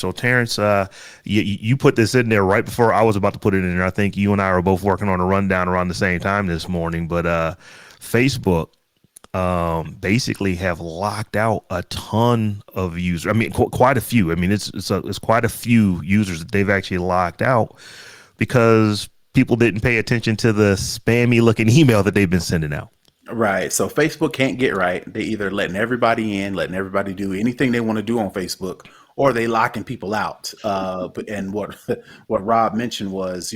So Terrance, you put this in there right before I was about to put it in there. I think you and I were both working on a rundown around the same time this morning. But Facebook basically have locked out a ton of users. I mean, quite a few. I mean, it's quite a few users that they've actually locked out because people didn't pay attention to the spammy looking email that they've been sending out. Right. So Facebook can't get right. They either letting everybody in, letting everybody do anything they want to do on Facebook, or they locking people out. And what what Rob mentioned was,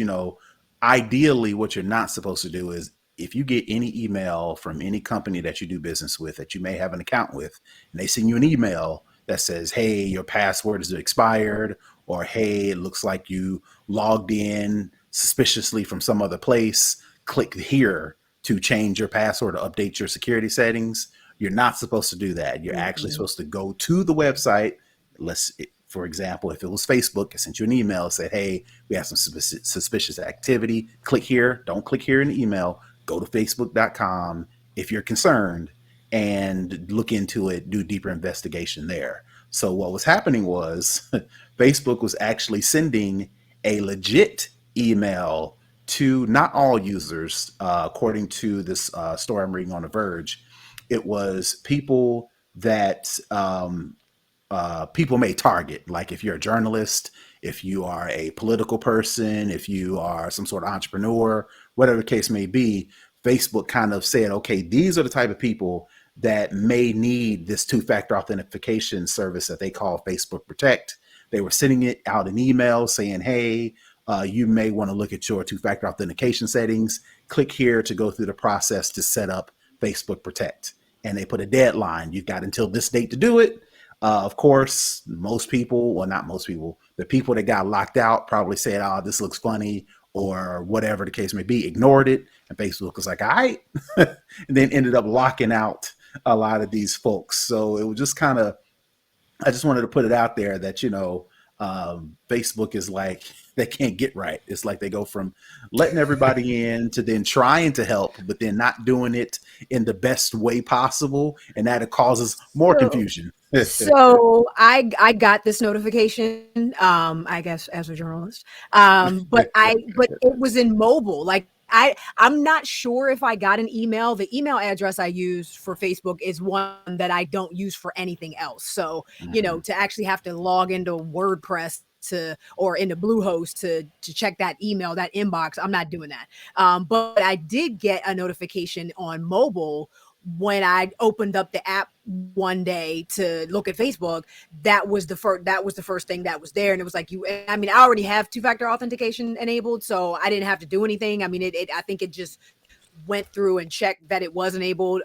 ideally what you're not supposed to do is if you get any email from any company that you do business with that you may have an account with, and they send you an email that says, hey, your password is expired, or hey, it looks like you logged in suspiciously from some other place, click here to change your password or update your security settings. You're not supposed to do that. You're actually supposed to go to the website. For example, if it was Facebook, it sent you an email, said, hey, we have some suspicious activity. Click here. Don't click here in the email. Go to facebook.com if you're concerned and look into it, do deeper investigation there. So what was happening was Facebook was actually sending a legit email to not all users, according to this story I'm reading on The Verge. It was people that people may target, like if you're a journalist, if you are a political person, if you are some sort of entrepreneur, whatever the case may be. Facebook kind of said, okay, these are the type of people that may need this two-factor authentication service that they call Facebook Protect. They were sending it out in email saying, hey, you may want to look at your two-factor authentication settings. Click here to go through the process to set up Facebook Protect. And they put a deadline. You've got until this date to do it. Of course, most people, well, not most people, the people that got locked out probably said, oh, this looks funny, or whatever the case may be, ignored it. And Facebook was like, all right, and then ended up locking out a lot of these folks. So it was just kind of, I just wanted to put it out there that, Facebook is like, they can't get right. It's like they go from letting everybody in to then trying to help, but then not doing it in the best way possible. And that it causes more confusion. So I got this notification, I guess as a journalist, but it was in mobile. Like I'm not sure if I got an email. The email address I use for Facebook is one that I don't use for anything else. So, to actually have to log into WordPress or into Bluehost to check that email, that inbox, I'm not doing that. But I did get a notification on mobile when I opened up the app one day to look at Facebook. That was the first thing that was there. And it was like, I already have two-factor authentication enabled, so I didn't have to do anything. I think it just went through and checked that it was enabled.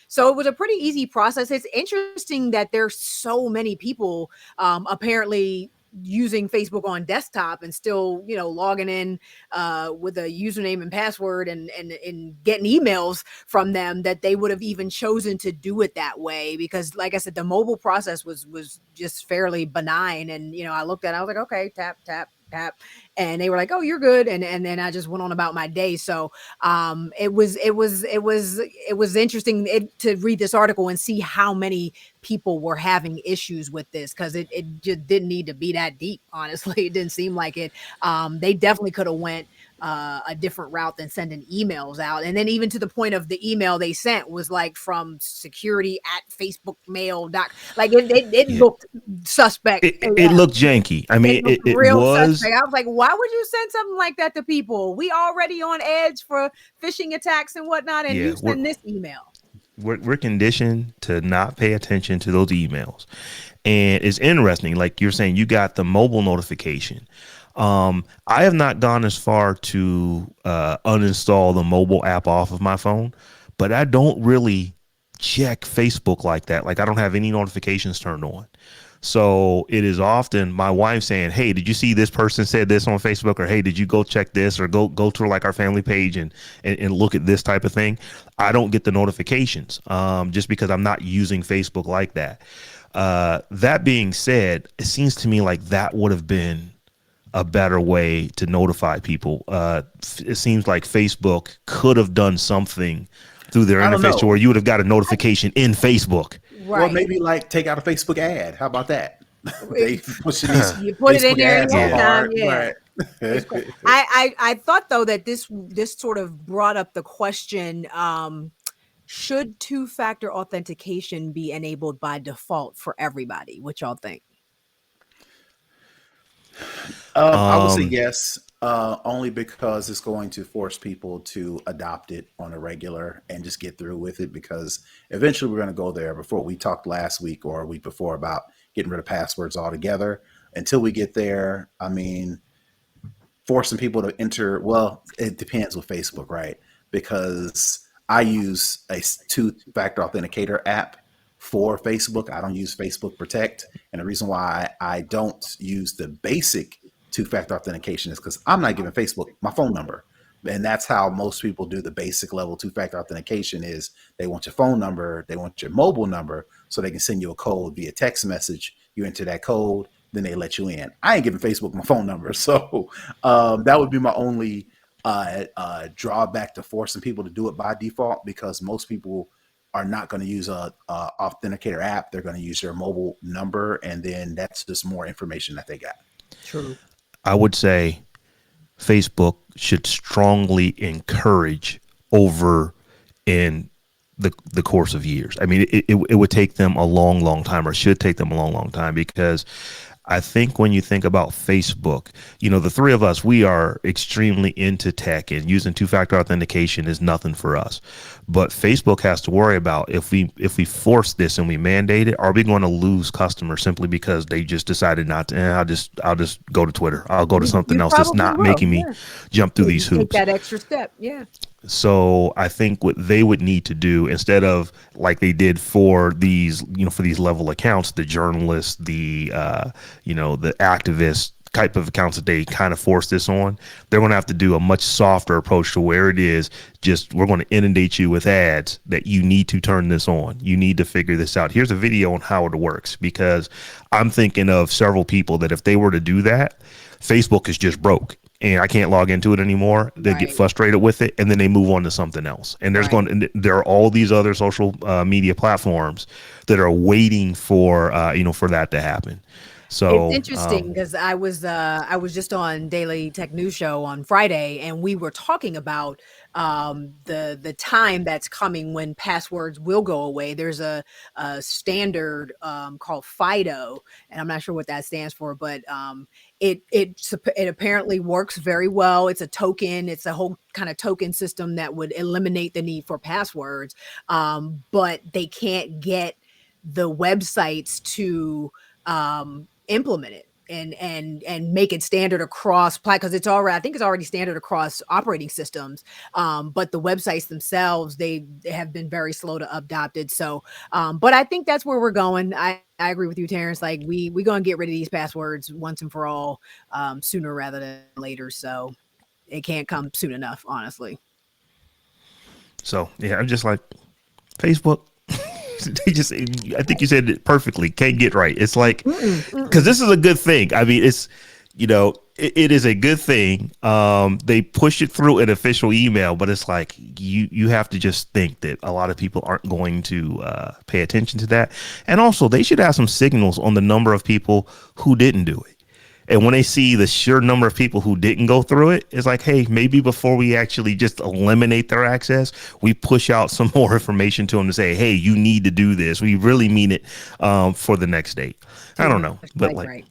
So it was a pretty easy process. It's interesting that there's so many people apparently using Facebook on desktop and still, logging in with a username and password and getting emails from them, that they would have even chosen to do it that way. Because like I said, the mobile process was just fairly benign. And, I looked at it, I was like, okay, tap, tap, tap. And they were like, oh, you're good. And then I just went on about my day. So it was interesting to read this article and see how many people were having issues with this, because it just didn't need to be that deep. Honestly, it didn't seem like it. They definitely could have went a different route than sending emails out. And then even to the point of the email they sent was like from security@facebookmail.com. Like it looked suspect. It looked janky. I mean, it was. Suspect. I was like, why would you send something like that to people? We already on edge for phishing attacks and whatnot, and you send this email. We're conditioned to not pay attention to those emails. And it's interesting, like you're saying, you got the mobile notification. I have not gone as far to uninstall the mobile app off of my phone, but I don't really check Facebook like that. Like I don't have any notifications turned on. So it is often my wife saying, hey, did you see this person said this on Facebook? Or, hey, did you go check this, or go to like our family page and look at this type of thing? I don't get the notifications just because I'm not using Facebook like that. That being said, it seems to me like that would have been a better way to notify people. It seems like Facebook could have done something through their interface to where you would have got a notification in Facebook. Right. Or maybe like take out a Facebook ad. How about that? They pushing these You put it in Facebook there ads so anytime, hard, yeah. right? I thought though that this sort of brought up the question, should two-factor authentication be enabled by default for everybody? What y'all think? I would say yes, only because it's going to force people to adopt it on a regular and just get through with it. Because eventually we're going to go there. Before we talked last week or a week before about getting rid of passwords altogether. Until we get there, I mean, forcing people to enter, well, it depends with Facebook, right? Because I use a two-factor authenticator app for Facebook. I don't use Facebook Protect. And the reason why I don't use the basic two-factor authentication is because I'm not giving Facebook my phone number. And that's how most people do the basic level two-factor authentication is they want your phone number, they want your mobile number so they can send you a code via text message. You enter that code, then they let you in. I ain't giving Facebook my phone number. So that would be my only drawback to forcing people to do it by default, because most people are not going to use a authenticator app. They're going to use their mobile number, and then that's just more information that they got. True. I would say Facebook should strongly encourage over in the course of years. I mean, it would take them a long time, or should take them a long time, because I think when you think about Facebook, you know, the three of us, we are extremely into tech, and using two-factor authentication is nothing for us. But Facebook has to worry about, if we force this and we mandate it, are we going to lose customers simply because they just decided not to? I'll just go to Twitter. I'll go to something else that's not making me jump through these hoops. Take that extra step, yeah. So I think what they would need to do, instead of like they did for these, you know, for these level accounts, the journalists, the the activists type of accounts that they kind of force this on, they're going to have to do a much softer approach to where it is just, we're going to inundate you with ads that you need to turn this on. You need to figure this out. Here's a video on how it works, because I'm thinking of several people that if they were to do that, Facebook is just broke and I can't log into it anymore. They get frustrated with it, and then they move on to something else. And there are all these other social media platforms that are waiting for for that to happen. So it's interesting because I was just on Daily Tech News Show on Friday, and we were talking about the time that's coming when passwords will go away. There's a standard called FIDO, and I'm not sure what that stands for, but it apparently works very well. It's a token. It's a whole kind of token system that would eliminate the need for passwords, but they can't get the websites to implement it and make it standard across, because it's already, I think it's already standard across operating systems. But the websites themselves, they have been very slow to adopt it. So, but I think that's where we're going. I agree with you, Terrance. Like we gonna get rid of these passwords once and for all, sooner rather than later. So it can't come soon enough, honestly. So yeah, I'm just like, Facebook, they just, I think you said it perfectly, can't get right. It's like, because this is a good thing. I mean, it's, it is a good thing. They push it through an official email, but it's like, you have to just think that a lot of people aren't going to pay attention to that. And also they should have some signals on the number of people who didn't do it. And when they see the sheer number of people who didn't go through it, it's like, hey, maybe before we actually just eliminate their access, we push out some more information to them to say, hey, you need to do this. We really mean it for the next date. I don't know. But like